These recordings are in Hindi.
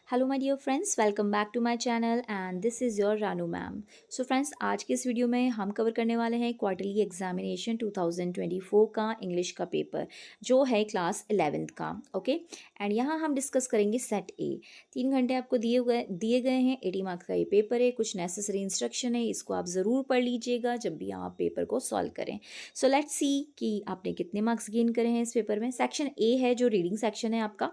Hello my dear friends, welcome back to my channel and this is your Ranu ma'am. So friends, आज के इस वीडियो में हम कवर करने वाले हैं क्वार्टरली एग्जामिनेशन 2024 का इंग्लिश का पेपर जो है क्लास 11th का। ओके एंड यहाँ हम डिस्कस करेंगे सेट ए। 3 घंटे आपको दिए गए हैं। 80 मार्क्स का ये पेपर है। कुछ नेसेसरी इंस्ट्रक्शन है, इसको आप ज़रूर पढ़ लीजिएगा जब भी आप पेपर को सॉल्व करें। सो लेट्स सी कि आपने कितने मार्क्स गेन करे हैं इस पेपर में। सेक्शन ए है जो रीडिंग सेक्शन है आपका।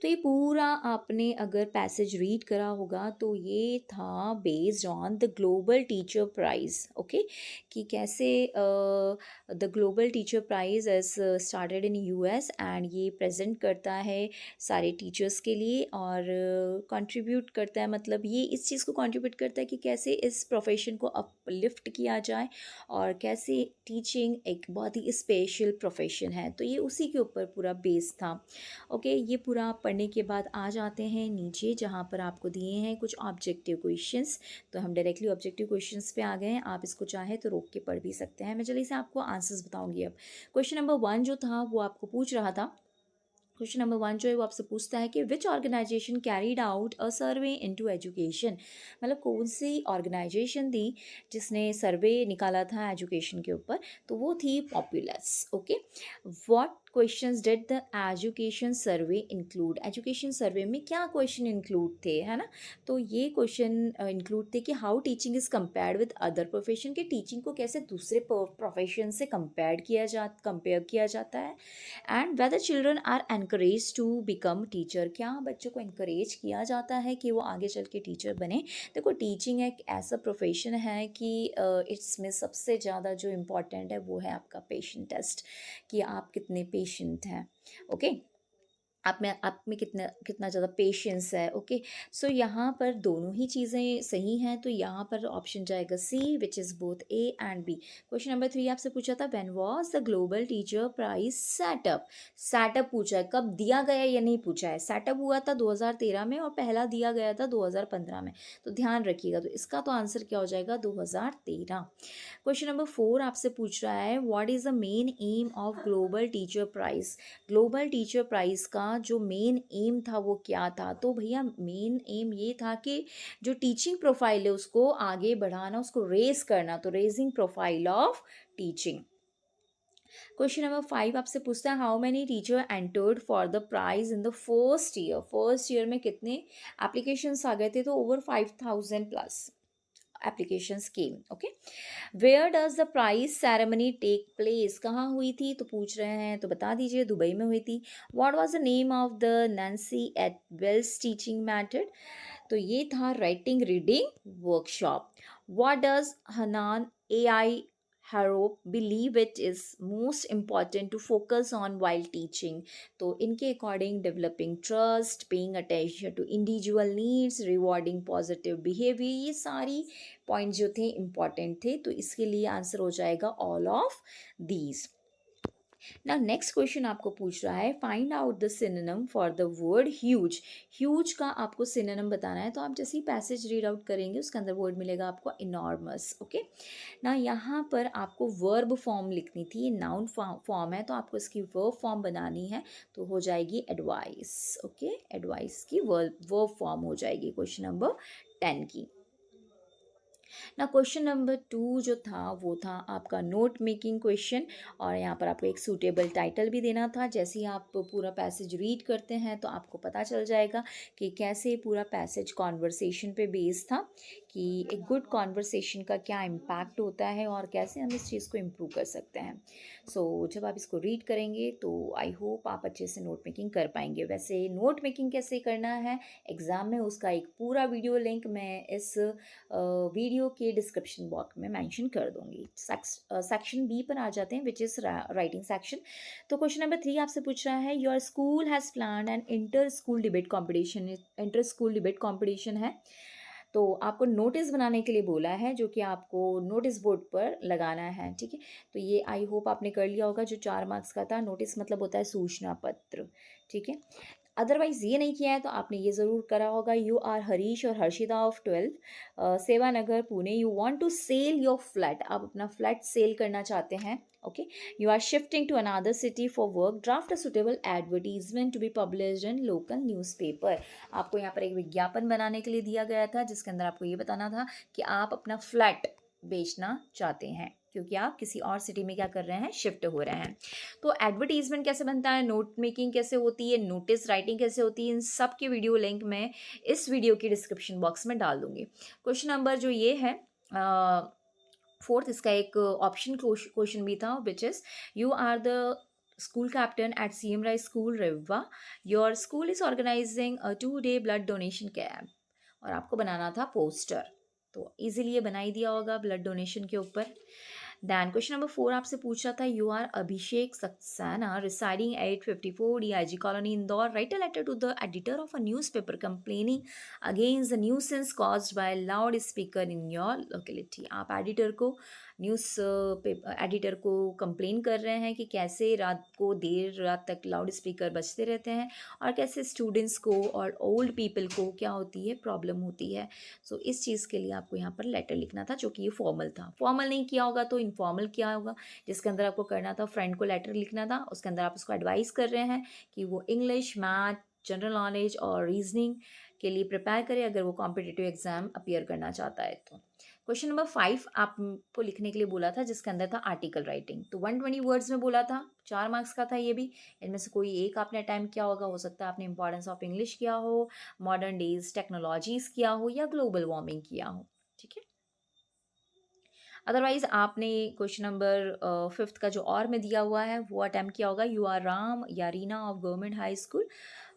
तो ये पूरा आपने अगर पैसेज रीड करा होगा तो ये था based on the global teacher prize. Okay, कि कैसे the global teacher prize as started in US and ये प्रेजेंट करता है सारे टीचर्स के लिए और कंट्रीब्यूट करता है, मतलब ये इस चीज़ को कंट्रीब्यूट करता है कि कैसे इस प्रोफेशन को अपलिफ्ट किया जाए और कैसे टीचिंग एक बहुत ही स्पेशल प्रोफेशन है। तो ये उसी के ऊपर पूरा बेस था। ओके, ये पूरा पढ़ने के बाद आ जाते हैं नीचे जहाँ पर आपको दिए हैं कुछ ऑब्जेक्टिव क्वेश्चंस। तो हम डायरेक्टली ऑब्जेक्टिव क्वेश्चंस पे आ गए हैं। आप इसको चाहे तो रोक के पढ़ भी सकते हैं। मैं जल्दी से आपको आंसर्स बताऊंगी। अब क्वेश्चन नंबर 1 जो था वो आपको पूछ रहा था। क्वेश्चन नंबर 1 जो है वो आपसे पूछता है कि which organisation carried out a survey into education, मतलब कौन सी ऑर्गेनाइजेशन थी जिसने सर्वे निकाला था एजुकेशन के ऊपर। तो वो थी populous. Okay, what questions did the education survey include, education survey में क्या क्वेश्चन इंक्लूड थे, है ना। तो ये क्वेश्चन इंक्लूड थे कि how teaching is compared with other profession, के टीचिंग को कैसे दूसरे प्रोफेशन से कंपेयर किया जाता है। And whether children are encourage to become teacher, क्या बच्चों को इनकरेज किया जाता है कि वो आगे चल के टीचर बने। देखो, टीचिंग एक ऐसा प्रोफेशन है कि इसमें सबसे ज़्यादा जो इम्पोर्टेंट है वो है आपका पेशेंट टेस्ट, कि आप कितने पेशेंट हैं। ओके, आप में कितना कितना ज़्यादा पेशेंस है। ओके, सो यहाँ पर दोनों ही चीज़ें सही हैं, तो यहाँ पर ऑप्शन जाएगा C, which is both A and B. Question number 3 आपसे पूछा था when was the global teacher prize setup. Setup पूछा है, कब दिया गया ये नहीं पूछा है। सेटअप हुआ था 2013 में और पहला दिया गया था 2015 में। तो ध्यान रखिएगा, तो इसका तो आंसर क्या हो जाएगा, 2013। क्वेश्चन नंबर 4 आपसे पूछ रहा है what is the main aim of global teacher prize. Global teacher prize का जो मेन एम था वो क्या था। तो भैया मेन एम ये था कि जो टीचिंग प्रोफाइल है उसको आगे बढ़ाना, उसको रेज करना, तो raising profile of teaching. Question number 5 आपसे पूछता है how many teacher entered for the prize in the first year. First year में कितने एप्लीकेशंस आ गए थे, तो over 5000 plus applications came. Okay, where does the prize ceremony take place, कहाँ हुई थी, तो पूछ रहे हैं तो बता दीजिए, दुबई में हुई थी। What was the name of the Nancy Atwell's teaching method, तो ये था writing reading workshop. What does Hanan a I Harop believe it is most important to focus on while teaching, तो इनके according developing trust, paying attention to individual needs, rewarding positive behaviour, ये सारी पॉइंट जो थे इम्पॉर्टेंट थे। तो इसके लिए आंसर हो जाएगा ऑल ऑफ दीज। ना नेक्स्ट क्वेश्चन आपको पूछ रहा है find out the synonym for the word huge. Huge का आपको सिनोनिम बताना है। तो आप जैसे ही पैसेज रीड आउट करेंगे उसके अंदर वर्ड मिलेगा आपको इनॉर्मस। ओके, ना यहाँ पर आपको वर्ब फॉर्म लिखनी थी, ये नाउन फॉर्म है तो आपको इसकी वर्ब फॉर्म बनानी है, तो हो जाएगी एडवाइस। ओके, एडवाइस की वर्ब फॉर्म हो जाएगी क्वेश्चन नंबर 10 की। ना क्वेश्चन नंबर 2 जो था वो था आपका नोट मेकिंग क्वेश्चन, और यहाँ पर आपको एक सूटेबल टाइटल भी देना था। जैसे ही आप पूरा पैसेज रीड करते हैं तो आपको पता चल जाएगा कि कैसे पूरा पैसेज कॉन्वर्सेशन पे बेस्ड था, कि एक गुड कॉन्वर्सेशन का क्या इम्पैक्ट होता है और कैसे हम इस चीज़ को इम्प्रूव कर सकते हैं। सो जब आप इसको रीड करेंगे तो आई होप आप अच्छे से नोट मेकिंग कर पाएंगे। वैसे नोट मेकिंग कैसे करना है एग्ज़ाम में, उसका एक पूरा वीडियो लिंक मैं इस वीडियो के डिस्क्रिप्शन बॉक्स में मेंशन कर दूंगी। सेक्शन बी पर आ जाते हैं, विच इज़ राइटिंग सेक्शन। तो क्वेश्चन नंबर 3 आपसे पूछ रहा है your school has planned an inter school debate competition. Inter school debate competition है, तो आपको नोटिस बनाने के लिए बोला है, जो कि आपको नोटिस बोर्ड पर लगाना है। ठीक है, तो ये आई होप आपने कर लिया होगा। जो 4 मार्क्स का था, नोटिस मतलब होता है सूचना पत्र। ठीक है, अदरवाइज़ ये नहीं किया है तो आपने ये ज़रूर करा होगा। यू आर हरीश और Harshita of 12 Sevanagar Pune. You want to sell your flat, आप अपना फ्लैट सेल करना चाहते हैं। Okay, you are shifting to another city for work, draft a suitable advertisement to be published in local newspaper. आपको यहाँ पर एक विज्ञापन बनाने के लिए दिया गया था जिसके अंदर आपको ये बताना था कि आप अपना फ्लैट बेचना चाहते हैं क्योंकि आप किसी और सिटी में क्या कर रहे हैं, शिफ्ट हो रहे हैं। तो एडवर्टीजमेंट कैसे बनता है, नोट मेकिंग कैसे होती है, नोटिस राइटिंग कैसे होती है, इन सब की वीडियो लिंक मैं इस वीडियो की डिस्क्रिप्शन बॉक्स में डाल दूंगी। क्वेश्चन नंबर जो ये है फोर्थ, इसका एक ऑप्शन क्वेश्चन भी था which is you are the school captain at CM Rai school Rewa, your school is organising a 2-day blood donation camp, और आपको बनाना था पोस्टर। तो इजीली ये बना ही दिया होगा ब्लड डोनेशन के ऊपर। दैन क्वेश्चन नंबर 4 आपसे पूछा था, you are Abhishek Saxena residing at 54 DIG colony Indore, write a letter to the editor of a news paper complaining against the nuisance caused by loud speaker in your locality. आप एडिटर को न्यूज़ पेपर एडिटर को कंप्लेन कर रहे हैं कि कैसे रात को देर रात तक लाउड स्पीकर बजते रहते हैं और कैसे स्टूडेंट्स को और ओल्ड पीपल को क्या होती है, प्रॉब्लम होती है। सो इस चीज़ के लिए आपको यहाँ पर लेटर लिखना था, जो कि ये फॉर्मल था। फॉर्मल नहीं किया होगा तो इनफॉर्मल किया होगा, जिसके अंदर आपको करना था फ्रेंड को लेटर लिखना था। उसके अंदर आप उसको एडवाइस कर रहे हैं कि वो इंग्लिश, मैथ, जनरल नॉलेज और रीजनिंग के लिए प्रिपेयर करे अगर वो कॉम्पिटिटिव एग्जाम अपीयर करना चाहता है तो। क्वेश्चन नंबर 5 आपको लिखने के लिए बोला था जिसके अंदर था आर्टिकल राइटिंग। तो 120 वर्ड्स में बोला था, 4 मार्क्स का था ये भी। इनमें से कोई एक आपने अटैम्प्ट किया होगा, हो सकता है आपने इंपॉर्टेंस ऑफ इंग्लिश किया हो, मॉडर्न डेज टेक्नोलॉजीज किया हो या ग्लोबल वार्मिंग किया हो। ठीक है, अदरवाइज आपने क्वेश्चन नंबर 5 का जो और में दिया हुआ है वो अटैम्प्ट किया होगा। यू आर राम या Reena of government high school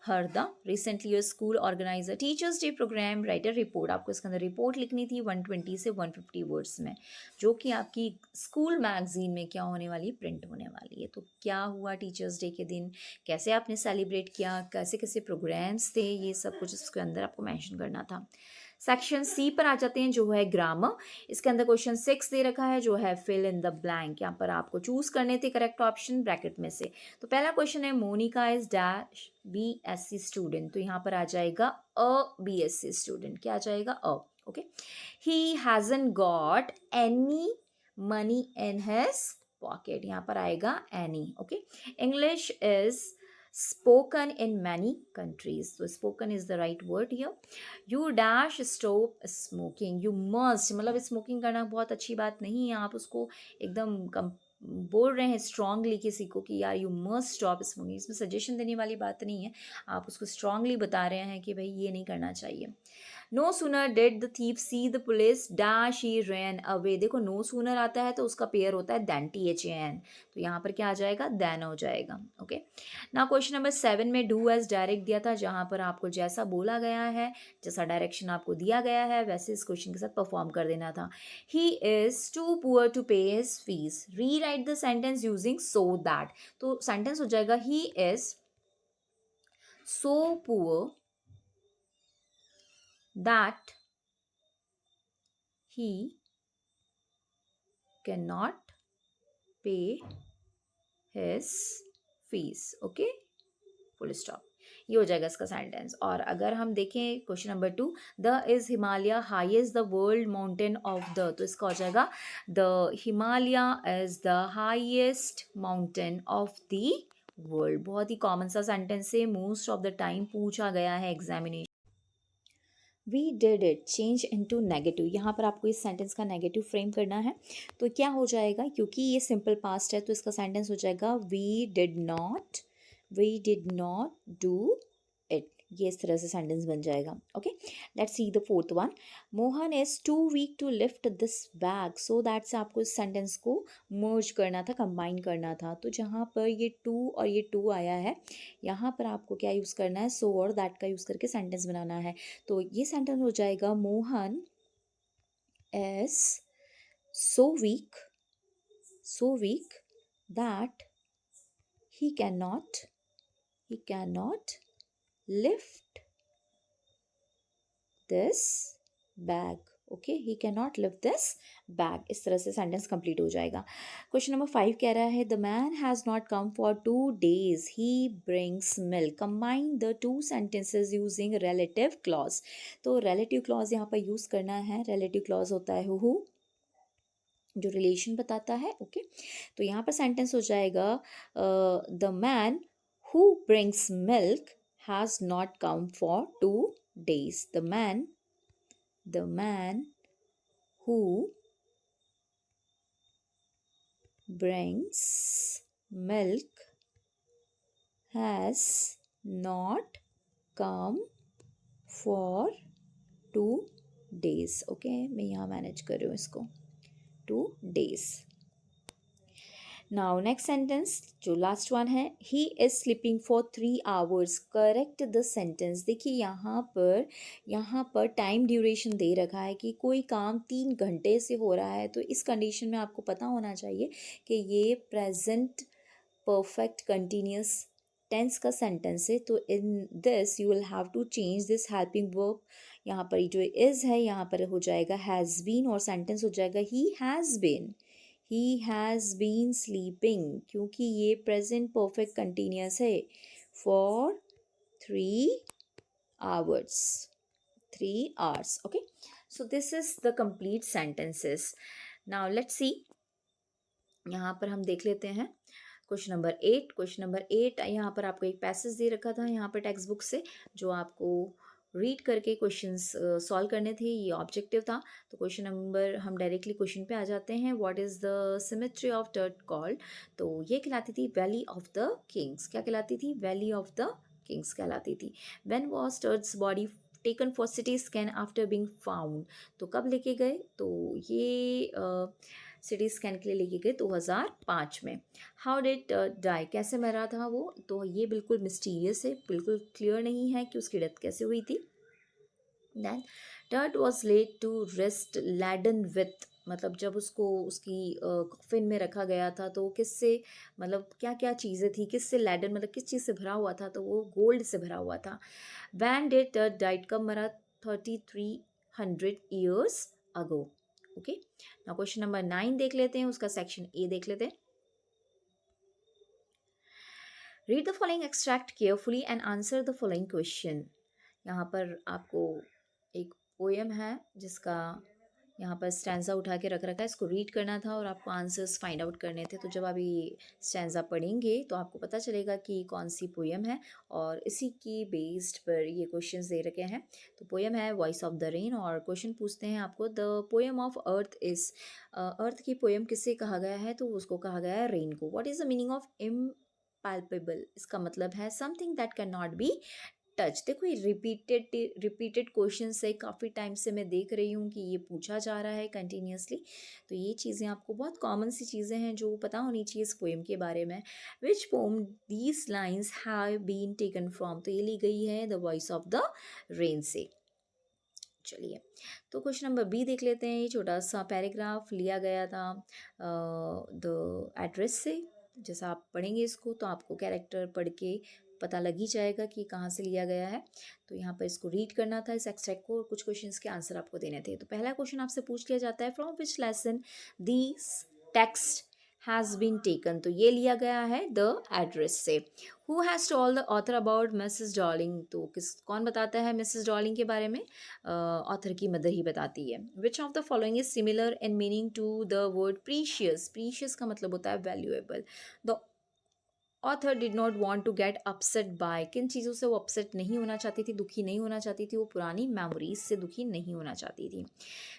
Harda, recently your school organiser teachers day programme, writer report. आपको इसके अंदर रिपोर्ट लिखनी थी 120 से 150 वर्ड्स में, जो कि आपकी स्कूल मैगजीन में क्या होने वाली है, प्रिंट होने वाली है। तो क्या हुआ टीचर्स डे के दिन, कैसे आपने सेलिब्रेट किया, कैसे कैसे प्रोग्राम्स थे, ये सब कुछ इसके अंदर आपको मेंशन करना था। सेक्शन सी पर आ जाते हैं जो है ग्रामर। इसके अंदर क्वेश्चन 6 दे रखा है जो है फिल इन द ब्लैंक। यहाँ पर आपको चूज करने थे करेक्ट ऑप्शन ब्रैकेट में से। तो पहला क्वेश्चन है Monica is dash BSc student, तो यहाँ पर आ जाएगा अ BSc स्टूडेंट। क्या आ जाएगा, a. Okay, he hasn't got any money in his pocket, यहाँ पर आएगा any. Okay, English is spoken in many countries, so spoken is the right word here. You dash stop smoking, you must, मतलब स्मोकिंग करना बहुत अच्छी बात नहीं है, आप उसको एकदम कम बोल रहे हैं स्ट्रांगली किसी को कि यार यू मस्ट स्टॉप स्मोकिंग। इसमें सजेशन देने वाली बात नहीं है, आप उसको स्ट्रांगली बता रहे हैं कि भाई ये नहीं करना चाहिए। No sooner did the thief see the police dash he ran away. देखो नो सूनर आता है तो उसका पेयर होता है देन, THAN, तो यहाँ पर क्या आ जाएगा, देन हो जाएगा। ओके, ना क्वेश्चन नंबर 7 में डू एज डायरेक्ट दिया था, जहाँ पर आपको जैसा बोला गया है, जैसा डायरेक्शन आपको दिया गया है वैसे इस क्वेश्चन के साथ परफॉर्म कर देना था। He is too poor to pay his fees, rewrite the sentence using so that. तो सेंटेंस हो जाएगा he is so poor that he cannot pay his fees। Okay, full stop, ये हो जाएगा इसका सेंटेंस। और अगर हम देखें question number 2, the is Himalaya highest the world mountain of the, तो इसका हो जाएगा the Himalaya is the highest mountain of the world. बहुत ही कॉमन सा सेंटेंस है, मोस्ट ऑफ द टाइम पूछा गया है examination. We did it change into negative, यहाँ पर आपको इस सेंटेंस का नेगेटिव फ्रेम करना है। तो क्या हो जाएगा, क्योंकि ये सिंपल पास्ट है तो इसका सेंटेंस हो जाएगा we did not do it. ये इस तरह से सेंटेंस बन जाएगा। Okay, let's see the fourth one. Mohan is too weak to lift this bag, so that से आपको इस सेंटेंस को मर्ज करना था, कंबाइन करना था। तो जहाँ पर ये टू और ये टू आया है, यहाँ पर आपको क्या यूज़ करना है, सो और दैट का यूज़ करके सेंटेंस बनाना है। तो ये सेंटेंस हो जाएगा Mohan is so weak that he can not lift this bag. Okay, he can not lift this bag. इस तरह से सेंटेंस कंप्लीट हो जाएगा। क्वेश्चन नंबर 5 कह रहा है the man has not come for 2 days, he brings milk. Combine the two sentences using relative clause. तो रिलेटिव क्लॉज यहाँ पर यूज़ करना है। रिलेटिव क्लॉज होता है हु, जो रिलेशन बताता है। ओके, तो यहाँ पर सेंटेंस हो जाएगा the man who brings milk has not come for 2 days। The man who brings milk has not come for 2 days। Okay, मैं यहाँ मैनेज कर रही हूँ इसको, 2 days। नाउ नेक्स्ट सेंटेंस जो लास्ट वन है, he is sleeping for 3 hours। Correct the sentence. देखिए यहाँ पर टाइम ड्यूरेशन दे रखा है कि कोई काम 3 घंटे से हो रहा है, तो इस कंडीशन में आपको पता होना चाहिए कि ये प्रेजेंट परफेक्ट कंटिन्यूस टेंस का सेंटेंस है। तो in this you will have to change this helping verb. यहाँ पर जो इज़ है यहाँ पर हो जाएगा हैज़ बीन, और सेंटेंस हो जाएगा ही हैज़ बीन स्लीपिंग, क्योंकि ये प्रेजेंट परफेक्ट कंटिन्यूस है। For 3 hours, 3 hours। Okay, so this is the complete sentences. Now let's see, यहाँ पर हम देख लेते हैं क्वेश्चन नंबर 8। क्वेश्चन नंबर 8 यहाँ पर आपको एक पैसेज दे रखा था यहाँ पर टेक्स्ट बुक से, जो आपको रीड करके क्वेश्चंस सॉल्व करने थे। ये ऑब्जेक्टिव था। तो क्वेश्चन नंबर, हम डायरेक्टली क्वेश्चन पे आ जाते हैं। What is the symmetry of tert called? तो ये कहलाती थी वैली ऑफ द किंग्स। क्या कहलाती थी? वैली ऑफ द किंग्स कहलाती थी। When was Tut's body taken for CT scan after being found? तो कब लेके गए? तो ये सिटी स्कैन के लिए लेके गए 2005 में। How did die? कैसे मरा था वो? तो ये बिल्कुल मिस्टीरियस है, बिल्कुल क्लियर नहीं है कि उसकी डेथ कैसे हुई थी। देन टर्ट was laid to rest laden with, मतलब जब उसको उसकी कॉफिन में रखा गया था तो किससे, मतलब क्या क्या चीज़ें थी, किससे लैडन मतलब किस चीज़ से भरा हुआ था? तो वो गोल्ड से भरा हुआ था। When did tert diet? कब मरा? 3300 years ago। Okay, now question number 9 देख लेते हैं, उसका सेक्शन ए देख लेते हैं। Read the following extract carefully and answer the following question. यहाँ पर आपको एक पोएम है जिसका यहाँ पर स्टैंजा उठा के रख रखा है, इसको रीड करना था और आपको आंसर्स फाइंड आउट करने थे। तो जब आप ये स्टैंजा पढ़ेंगे तो आपको पता चलेगा कि कौन सी पोएम है, और इसी की बेस्ड पर ये क्वेश्चंस दे रखे हैं। तो पोएम है वॉइस ऑफ द रेन, और क्वेश्चन पूछते हैं आपको, the poem of earth is, earth की पोएम किससे कहा गया है? तो उसको कहा गया है रेन को। What is the meaning of impalpable? इसका मतलब है something that can not be touch. देखो ये रिपीटेड क्वेश्चन है, काफ़ी टाइम से मैं देख रही हूँ कि ये पूछा जा रहा है कंटिन्यूसली। तो ये चीज़ें आपको बहुत कॉमन सी चीज़ें हैं जो पता होनी चाहिए इस पोएम के बारे में। Which poem these lines have been taken from? तो ये ली गई है the voice of the rain से। चलिए, तो क्वेश्चन नंबर बी देख लेते हैं। ये छोटा सा पैराग्राफ लिया गया था द एड्रेस से। जैसा आप पढ़ेंगे इसको तो आपको कैरेक्टर पढ़ के पता लग ही जाएगा कि कहाँ से लिया गया है। तो यहाँ पर इसको रीड करना था इस एक्सट्रैक्ट को, और कुछ क्वेश्चंस के आंसर आपको देने थे। तो पहला क्वेश्चन आपसे पूछ लिया जाता है, from which lesson this text has been taken? तो ये लिया गया है द एड्रेस से। Who has told the author about Mrs Darling? तो कौन बताता है मिसेस डॉर्लिंग के बारे में? ऑथर की मदर ही बताती है। Which of the following is similar in meaning to the word precious? Precious का मतलब होता है valuable. The author did not want to get upset by? किन चीज़ों से वो अपसेट नहीं होना चाहती थी, दुखी नहीं होना चाहती थी? वो पुरानी मेमोरीज से दुखी नहीं होना चाहती थी।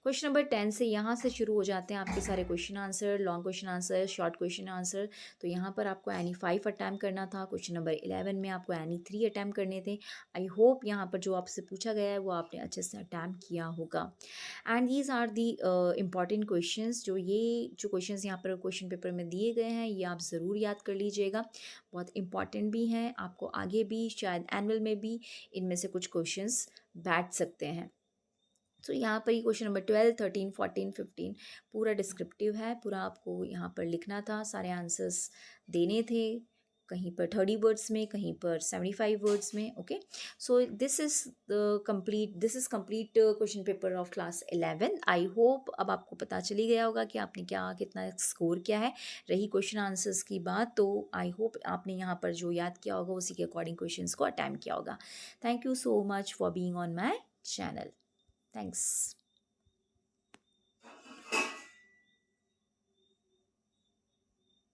क्वेश्चन नंबर 10 से यहाँ से शुरू हो जाते हैं आपके सारे question answer, long question answer, short question answer. तो यहाँ पर आपको एनी 5 अटैम्प्ट करना था। क्वेश्चन नंबर 11 में आपको एनी 3 अटैम्प्ट करने थे। आई होप यहाँ पर जो आपसे पूछा गया है वो आपने अच्छे से अटैम्प्ट किया होगा। And these are the important questions. जो क्वेश्चंस यहाँ पर क्वेश्चन पेपर में दिए गए हैं ये आप ज़रूर याद कर लीजिएगा, बहुत इंपॉर्टेंट भी हैं। आपको आगे भी शायद एनुअल में भी इनमें से कुछ क्वेश्चंस बैठ सकते हैं। तो यहाँ पर ये क्वेश्चन नंबर 12, 13, 14, 15 पूरा डिस्क्रिप्टिव है, पूरा आपको यहाँ पर लिखना था, सारे आंसर्स देने थे, कहीं पर 30 वर्ड्स में, कहीं पर 75 वर्ड्स में। Okay, so this is complete question paper of class 11। I hope अब आपको पता चली गया होगा कि आपने क्या कितना स्कोर किया है। रही क्वेश्चन आंसर्स की बात, तो आई होप आपने यहाँ पर जो याद किया होगा उसी के अकॉर्डिंग क्वेश्चंस को अटेम्प्ट किया होगा। Thank you so much for being on my channel. Thanks.